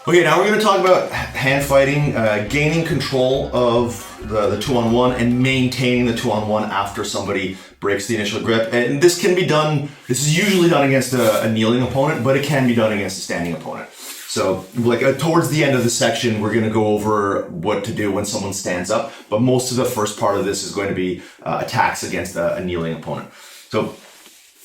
Okay, now we're going to talk about hand fighting, gaining control of the 2-on-1 and maintaining the 2-on-1 after somebody breaks the initial grip. And this can be done, this is usually done against a kneeling opponent, but it can be done against a standing opponent. So towards the end of the section, we're going to go over what to do when someone stands up. But most of the first part of this is going to be attacks against a kneeling opponent. So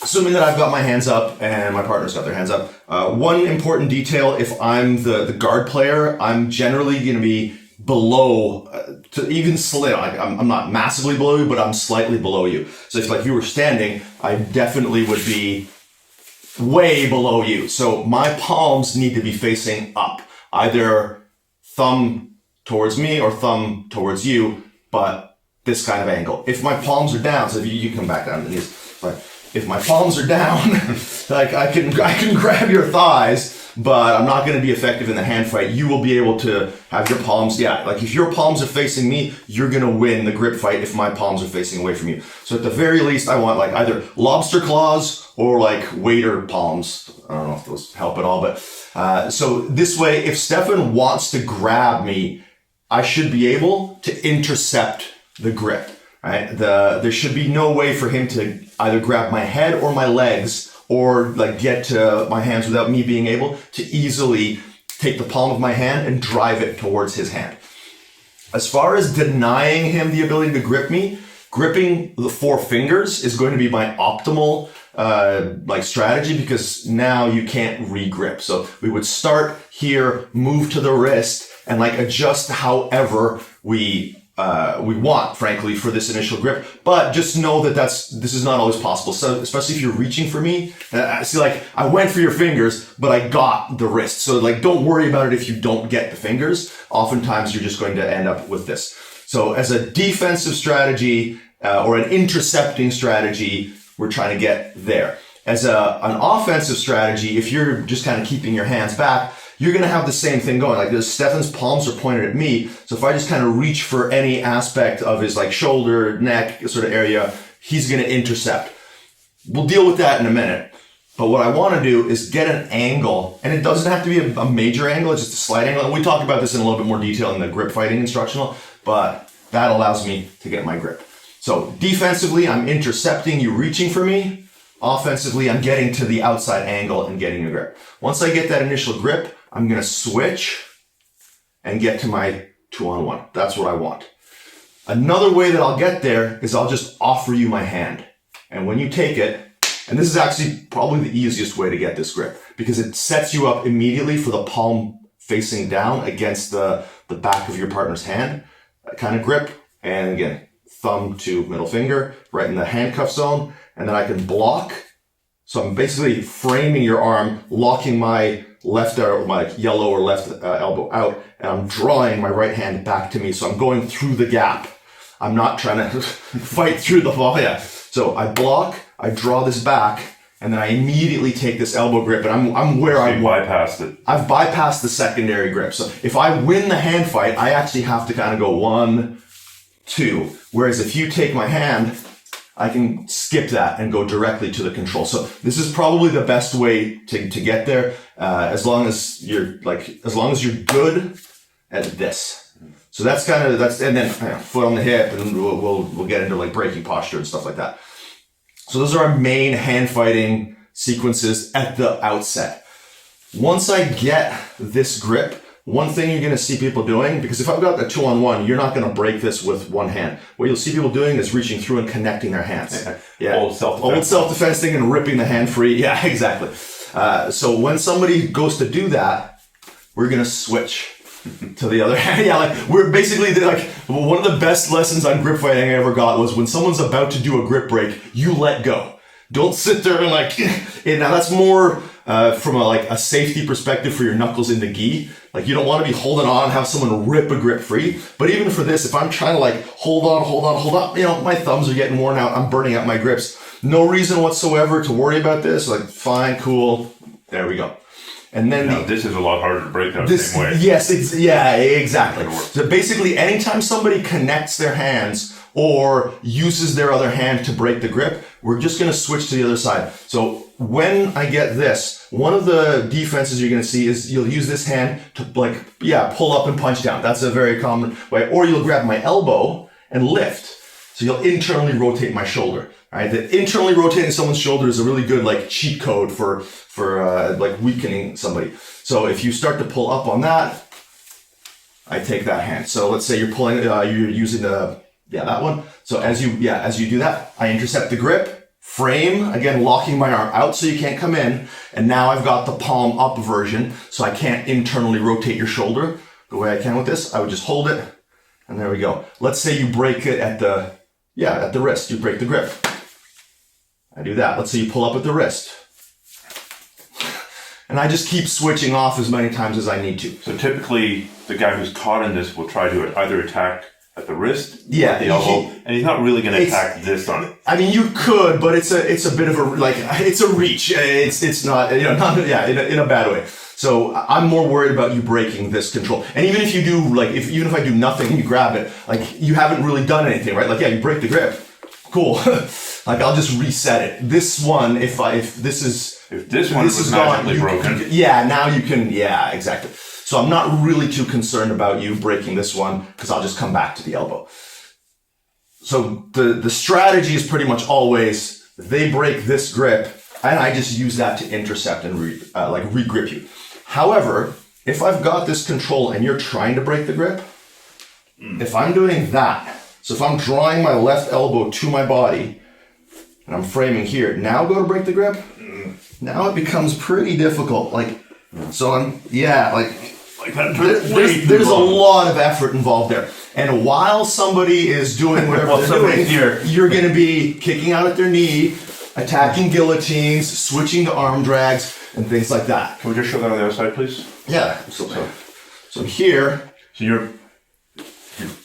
assuming that I've got my hands up and my partner's got their hands up, one important detail, if I'm the guard player, I'm generally going to be below, I'm not massively below you, but I'm slightly below you. So if you were standing, I definitely would be way below you. So my palms need to be facing up, either thumb towards me or thumb towards you, but this kind of angle. If my palms are down, so if you come back down to the knees, but if my palms are down, like I can grab your thighs, but I'm not going to be effective in the hand fight. You will be able to have your palms, like if your palms are facing me, you're going to win the grip fight if my palms are facing away from you. So at the very least, I want like either lobster claws or like waiter palms. I don't know if those help at all, but so this way, if Stefan wants to grab me, I should be able to intercept the grip. Right? There should be no way for him to either grab my head or my legs or like get to my hands without me being able to easily take the palm of my hand and drive it towards his hand. As far as denying him the ability to grip me, gripping the four fingers is going to be my optimal strategy, because now you can't re-grip. So we would start here, move to the wrist, and adjust however we want, frankly, for this initial grip. But just know that this is not always possible. So especially if you're reaching for me, I went for your fingers, but I got the wrist. So don't worry about it if you don't get the fingers. Oftentimes you're just going to end up with this. So as a defensive strategy or an intercepting strategy, we're trying to get there. As an offensive strategy, if you're just kind of keeping your hands back, you're going to have the same thing going. Like Stefan's palms are pointed at me. So if I just kind of reach for any aspect of his shoulder, neck sort of area, he's going to intercept. We'll deal with that in a minute. But what I want to do is get an angle, and it doesn't have to be a major angle, it's just a slight angle. And we talk about this in a little bit more detail in the grip fighting instructional, but that allows me to get my grip. So defensively, I'm intercepting you reaching for me. Offensively, I'm getting to the outside angle and getting a grip. Once I get that initial grip, I'm going to switch and get to my 2-on-1. That's what I want. Another way that I'll get there is I'll just offer you my hand. And when you take it, and this is actually probably the easiest way to get this grip, because it sets you up immediately for the palm facing down against the back of your partner's hand, that kind of grip. And again, thumb to middle finger, right in the handcuff zone. And then I can block. So I'm basically framing your arm, locking my left or my yellow or left elbow out, and I'm drawing my right hand back to me. So I'm going through the gap. I'm not trying to fight through the ball. Yeah. So I block, I draw this back, and then I immediately take this elbow grip, and I'm where I bypassed it. I've bypassed the secondary grip. So if I win the hand fight, I actually have to kind of go 1, 2. Whereas if you take my hand, I can skip that and go directly to the control. So this is probably the best way to get there, as long as you're good at this. So that's and then foot on the hip, and we'll get into breaking posture and stuff like that. So those are our main hand fighting sequences at the outset. Once I get this grip, one thing you're going to see people doing, because if I've got the 2-on-1, you're not going to break this with one hand. What you'll see people doing is reaching through and connecting their hands. Yeah. Old self-defense thing and ripping the hand free. Yeah, exactly. So when somebody goes to do that, we're going to switch to the other hand. Yeah, we're basically one of the best lessons on grip fighting I ever got was when someone's about to do a grip break, you let go. Don't sit there and now that's more from a safety perspective for your knuckles in the gi. You don't want to be holding on and have someone rip a grip free. But even for this, if I'm trying to hold on, my thumbs are getting worn out. I'm burning out my grips. No reason whatsoever to worry about this. Fine, cool. There we go. And then this is a lot harder to break out the same way. Yes, exactly. So basically, anytime somebody connects their hands or uses their other hand to break the grip, we're just going to switch to the other side. So when I get this, one of the defenses you're going to see is you'll use this hand to pull up and punch down. That's a very common way. Or you'll grab my elbow and lift. So you'll internally rotate my shoulder. All right, the internally rotating someone's shoulder is a really good like cheat code for like weakening somebody. So if you start to pull up on that, I take that hand. So let's say you're pulling, you're using that one. So as you do that, I intercept the grip, frame, again, locking my arm out so you can't come in. And now I've got the palm up version, so I can't internally rotate your shoulder the way I can with this. I would just hold it, and there we go. Let's say you break it at the wrist. You break the grip. I do that. Let's say you pull up at the wrist. And I just keep switching off as many times as I need to. So typically, the guy who's caught in this will try to either attack at the wrist, or yeah, at the elbow, and he's not really going to attack this on it. I mean, you could, but it's a bit of a it's a reach. It's not in a bad way. So I'm more worried about you breaking this control. And even if you do even if I do nothing and you grab it, like you haven't really done anything, right? Like you break the grip, cool. Like I'll just reset it. This one, if this one was magically broken, now you can, exactly. So I'm not really too concerned about you breaking this one because I'll just come back to the elbow. So the strategy is pretty much always they break this grip and I just use that to intercept and re-grip you. However, if I've got this control and you're trying to break the grip, if I'm doing that, so if I'm drawing my left elbow to my body and I'm framing here, now go to break the grip, now it becomes pretty difficult. There's a lot of effort involved there. And while somebody is doing whatever they're doing, you're going to be kicking out at their knee, attacking guillotines, switching to arm drags, and things like that. Can we just show that on the other side, please? Yeah. So here. So you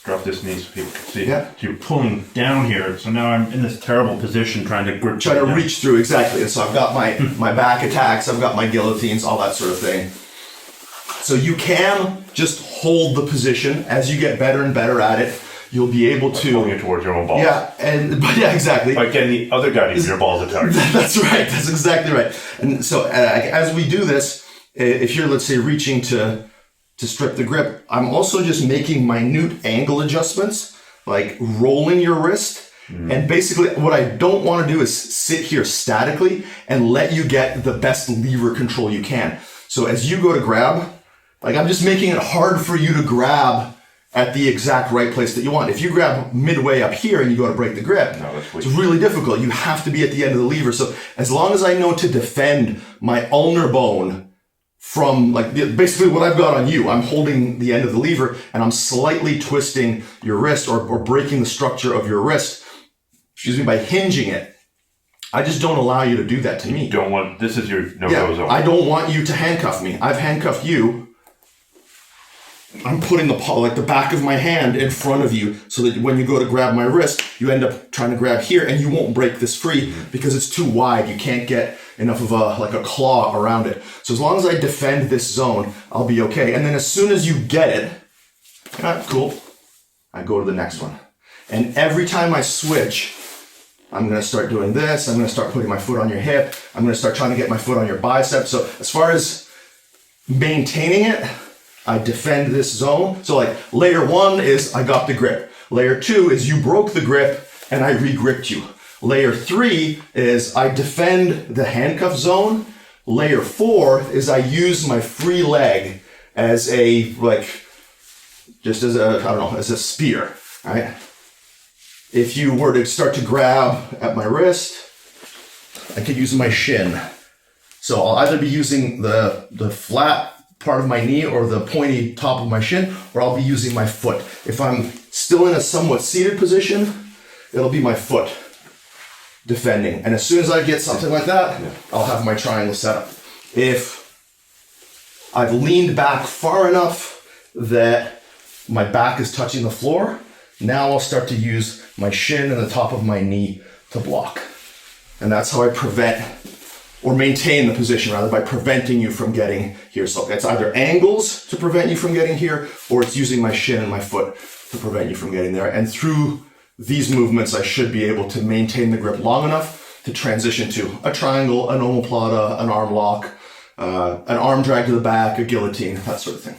drop this knee so people can see. Yeah. So you're pulling down here. So now I'm in this terrible position trying to grip. Trying to reach through, exactly. And so I've got my back attacks, I've got my guillotines, all that sort of thing. So you can just hold the position. As you get better and better at it, you'll be able to... Pulling it towards your own balls. Yeah, exactly. By getting the other guy to give your balls a target. That's right. That's exactly right. And so as we do this, if you're, let's say, reaching to strip the grip, I'm also just making minute angle adjustments, like rolling your wrist. And basically what I don't want to do is sit here statically and let you get the best lever control you can. So as you go to grab, I'm just making it hard for you to grab at the exact right place that you want. If you grab midway up here and you go to break the grip, it's really difficult. You have to be at the end of the lever. So as long as I know to defend my ulnar bone from basically what I've got on you, I'm holding the end of the lever and I'm slightly twisting your wrist or breaking the structure of your wrist, by hinging it. I just don't allow you to do that to me. You don't want, this is your no-go zone. I don't want you to handcuff me. I've handcuffed you. I'm putting the back of my hand in front of you so that when you go to grab my wrist, you end up trying to grab here and you won't break this free because it's too wide. You can't get enough of a claw around it. So as long as I defend this zone, I'll be okay. And then as soon as you get it, cool, I go to the next one. And every time I switch, I'm going to start doing this. I'm going to start putting my foot on your hip. I'm going to start trying to get my foot on your bicep. So as far as maintaining it, I defend this zone. So layer 1 is I got the grip. Layer 2 is you broke the grip and I re-gripped you. Layer 3 is I defend the handcuff zone. Layer 4 is I use my free leg as a, as a spear, right? If you were to start to grab at my wrist, I could use my shin. So I'll either be using the flat part of my knee or the pointy top of my shin, or I'll be using my foot. If I'm still in a somewhat seated position, it'll be my foot defending. And as soon as I get something like that, I'll have my triangle set up. If I've leaned back far enough that my back is touching the floor, now I'll start to use my shin and the top of my knee to block. And that's how I prevent or maintain the position, rather, by preventing you from getting here. So it's either angles to prevent you from getting here, or it's using my shin and my foot to prevent you from getting there. And through these movements, I should be able to maintain the grip long enough to transition to a triangle, an omoplata, an arm lock, an arm drag to the back, a guillotine, that sort of thing.